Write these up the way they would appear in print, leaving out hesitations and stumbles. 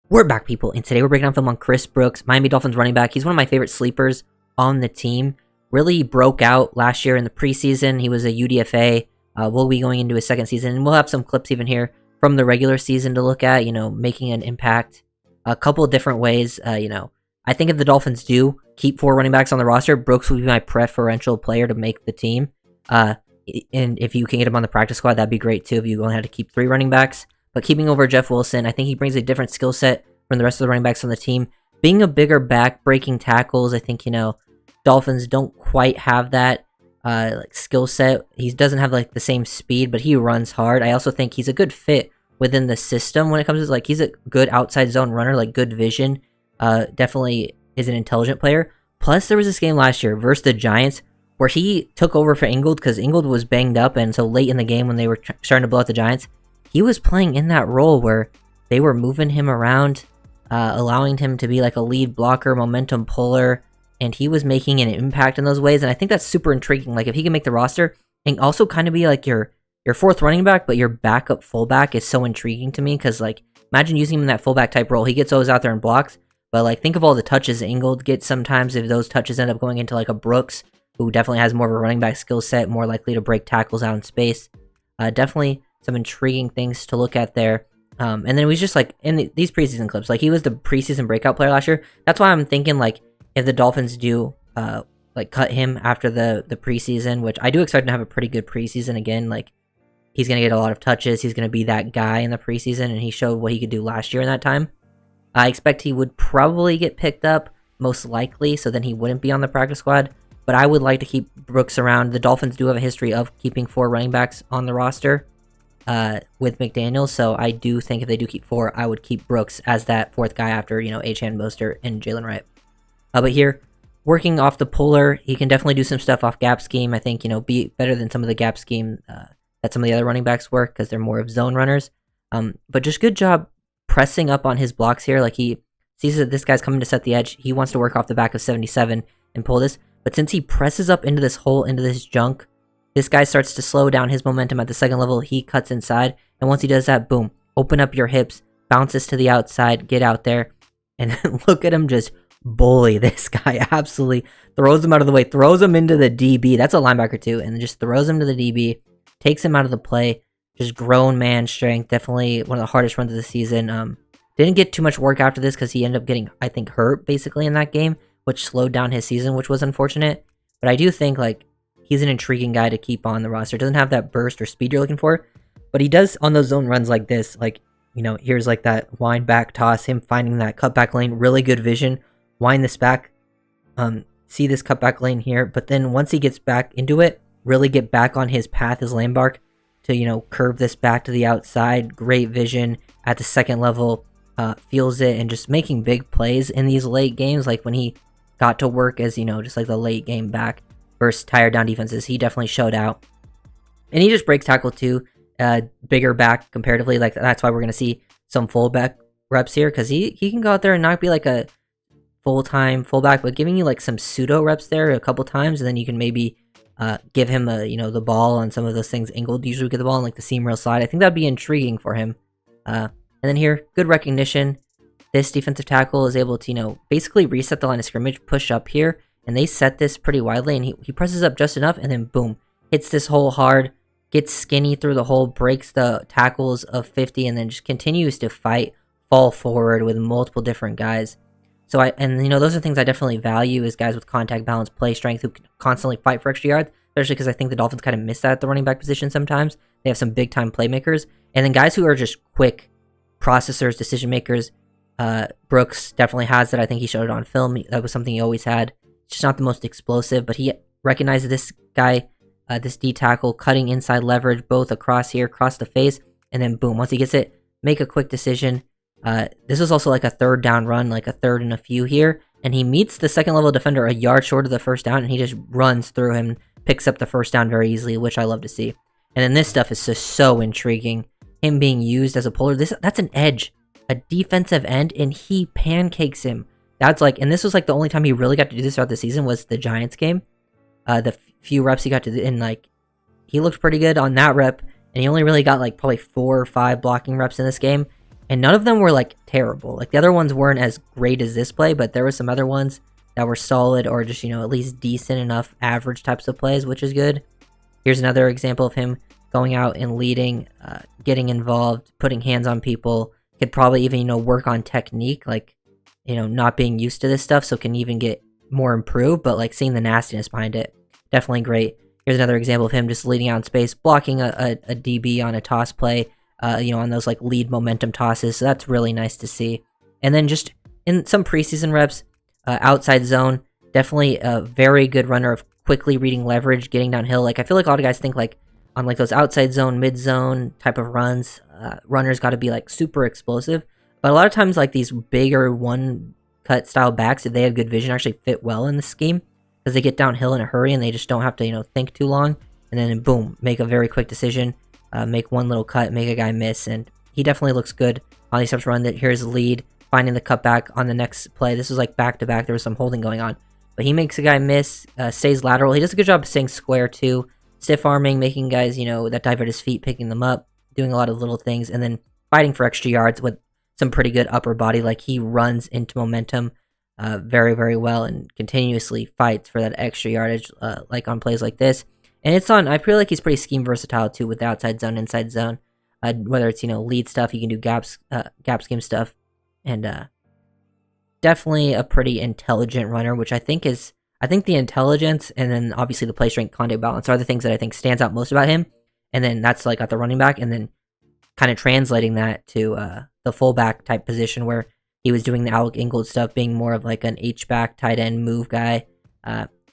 We're back, people, and today we're breaking down film on Chris Brooks, Miami Dolphins running back. He's one of my favorite sleepers on the team. Really broke out last year in the preseason. He was a UDFA. We'll be going into his second season, and we'll have some clips even here from the regular season to look at, making an impact a couple of different ways. I think if the Dolphins do keep 4 running backs on the roster, Brooks will be my preferential player to make the team. And if you can get him on the practice squad, that'd be great too if you only had to keep 3 running backs. But keeping over Jeff Wilson, I think he brings a different skill set from the rest of the running backs on the team. Being a bigger back, breaking tackles, I think, Dolphins don't quite have that skill set. He doesn't have the same speed, but he runs hard. I also think he's a good fit within the system when it comes to he's a good outside zone runner, good vision. Definitely is an intelligent player. Plus, there was this game last year versus the Giants where he took over for Ingold because Ingold was banged up, and so late in the game when they were starting to blow out the Giants, he was playing in that role where they were moving him around, allowing him to be a lead blocker, momentum puller, and he was making an impact in those ways. And I think that's super intriguing. If he can make the roster and also kind of be your 4th running back, but your backup fullback is so intriguing to me because imagine using him in that fullback type role. He gets always out there and blocks, but think of all the touches Ingold gets sometimes. If those touches end up going into a Brooks, who definitely has more of a running back skill set, more likely to break tackles out in space. Definitely some intriguing things to look at there. And then it was just in these preseason clips, he was the preseason breakout player last year. That's why I'm thinking if the Dolphins do cut him after the preseason, which I do expect him to have a pretty good preseason again. He's gonna get a lot of touches. He's gonna be that guy in the preseason, and he showed what he could do last year in that time. I expect he would probably get picked up, most likely, so then he wouldn't be on the practice squad. But I would like to keep Brooks around. The Dolphins do have a history of keeping 4 running backs on the roster with McDaniels, so I do think if they do keep 4, I would keep Brooks as that 4th guy after, Achane, Mostert, and Jalen Wright. But here, working off the puller, he can definitely do some stuff off gap scheme. I think, be better than some of the gap scheme that some of the other running backs work because they're more of zone runners. But just good job pressing up on his blocks here. He sees that this guy's coming to set the edge. He wants to work off the back of 77 and pull this. But since he presses up into this hole, into this junk, this guy starts to slow down his momentum at the second level. He cuts inside. And once he does that, boom, open up your hips, bounces to the outside, get out there. And then look at him just bully this guy. Absolutely throws him out of the way, throws him into the DB. That's a linebacker too. And then just throws him to the DB, takes him out of the play. Just grown man strength. Definitely one of the hardest runs of the season. Didn't get too much work after this because he ended up getting, I think, hurt basically in that game, which slowed down his season, which was unfortunate. But I do think he's an intriguing guy to keep on the roster. Doesn't have that burst or speed you're looking for, but he does on those zone runs like this. Here's that wind back toss, him finding that cutback lane, really good vision, wind this back, see this cutback lane here, but then once he gets back into it, really get back on his path, his landmark to, curve this back to the outside. Great vision at the second level, feels it, and just making big plays in these late games, when he got to work as, just the late game back versus tired down defenses. He definitely showed out. And he just breaks tackle too. Bigger back comparatively. That's why we're going to see some fullback reps here, because he can go out there and not be a full-time fullback, but giving you some pseudo reps there a couple times, and then you can maybe give him the ball on some of those things Ingold usually would get the ball on, the seam rail slide. I think that'd be intriguing for him. And then here, good recognition. This defensive tackle is able to, basically reset the line of scrimmage, push up here, and they set this pretty widely, and he presses up just enough, and then boom, hits this hole hard, gets skinny through the hole, breaks the tackles of 50, and then just continues to fight, fall forward with multiple different guys. So those are things I definitely value, is guys with contact balance, play strength, who can constantly fight for extra yards, especially because I think the Dolphins kind of miss that at the running back position sometimes. They have some big-time playmakers, and then guys who are just quick processors, decision makers. Brooks definitely has that. I think he showed it on film. That was something he always had. It's just not the most explosive, but he recognized this guy, this D tackle, cutting inside leverage, both across here, across the face, and then boom, once he gets it, make a quick decision. This was also a 3rd down run, a 3rd and a few here, and he meets the second level defender a yard short of the 1st down, and he just runs through him, picks up the 1st down very easily, which I love to see. And then this stuff is just so intriguing. Him being used as a puller, that's an edge, a defensive end, and he pancakes him. That's and this was the only time he really got to do this throughout the season was the Giants game. The few reps he got to do, and he looked pretty good on that rep, and he only really got probably 4 or 5 blocking reps in this game. And none of them were like terrible. Like the other ones weren't as great as this play, but there were some other ones that were solid or just, at least decent enough average types of plays, which is good. Here's another example of him going out and leading, getting involved, putting hands on people. Could probably even, work on technique, like, not being used to this stuff, so can even get more improved, but like seeing the nastiness behind it, definitely great. Here's another example of him just leading out in space, blocking a DB on a toss play, on those like lead momentum tosses, so that's really nice to see. And then just in some preseason reps, outside zone, definitely a very good runner of quickly reading leverage, getting downhill. Like I feel like a lot of guys think like on like those outside zone, mid zone type of runs, runners got to be like super explosive. But a lot of times like these bigger one cut style backs, if they have good vision, actually fit well in the scheme because they get downhill in a hurry and they just don't have to think too long, and then boom, make a very quick decision, make one little cut, make a guy miss, and he definitely looks good on these steps run. That here's the lead, finding the cutback on the next play. This was like back to back. There was some holding going on, but he makes a guy miss, stays lateral. He does a good job of staying square too, stiff arming, making guys that divert his feet, picking them up, doing a lot of little things, and then fighting for extra yards with some pretty good upper body. Like he runs into momentum very, very well and continuously fights for that extra yardage, like on plays like this. And I feel like he's pretty scheme versatile too with the outside zone, inside zone. Whether it's, lead stuff, you can do gap scheme stuff. And definitely a pretty intelligent runner, which I think the intelligence and then obviously the play strength, contact balance are the things that I think stands out most about him. And then that's like at the running back, and then kind of translating that to the fullback type position where he was doing the Alec Ingold stuff, being more of like an H-back tight end move guy.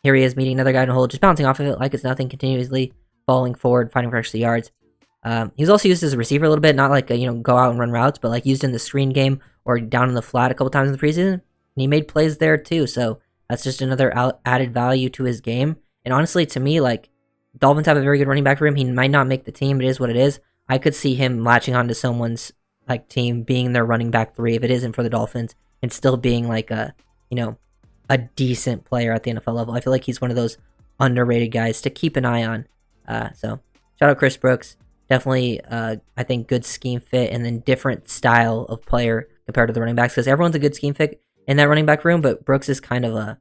Here he is meeting another guy in the hole, just bouncing off of it like it's nothing, continuously falling forward, fighting for extra yards. He's also used as a receiver a little bit, not like go out and run routes, but like used in the screen game or down in the flat a couple times in the preseason. And he made plays there too, so that's just another added value to his game. And honestly, to me, like, Dolphins have a very good running back for him. He might not make the team, it is what it is. I could see him latching onto someone's like team, being their running back 3 if it isn't for the Dolphins, and still being like a decent player at the NFL level. I feel like he's one of those underrated guys to keep an eye on. So shout out Chris Brooks. Definitely, I think good scheme fit, and then different style of player compared to the running backs, because everyone's a good scheme fit in that running back room, but Brooks is kind of a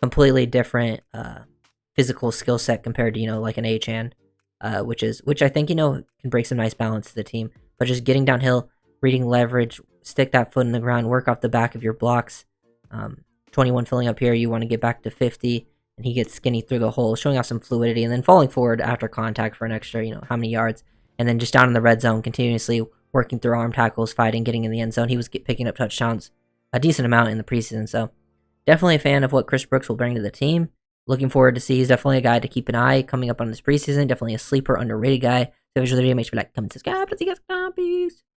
completely different physical skill set compared to like an Achane, which I think can bring some nice balance to the team. But just getting downhill, reading leverage, stick that foot in the ground, work off the back of your blocks. 21 filling up here, you want to get back to 50, and he gets skinny through the hole, showing off some fluidity, and then falling forward after contact for an extra, how many yards, and then just down in the red zone, continuously working through arm tackles, fighting, getting in the end zone. He was picking up touchdowns a decent amount in the preseason, so definitely a fan of what Chris Brooks will bring to the team. Looking forward to see. He's definitely a guy to keep an eye coming up on this preseason. Definitely a sleeper, underrated guy. So if you enjoyed the video, make sure to like, comment, subscribe. Let's see you guys. Peace.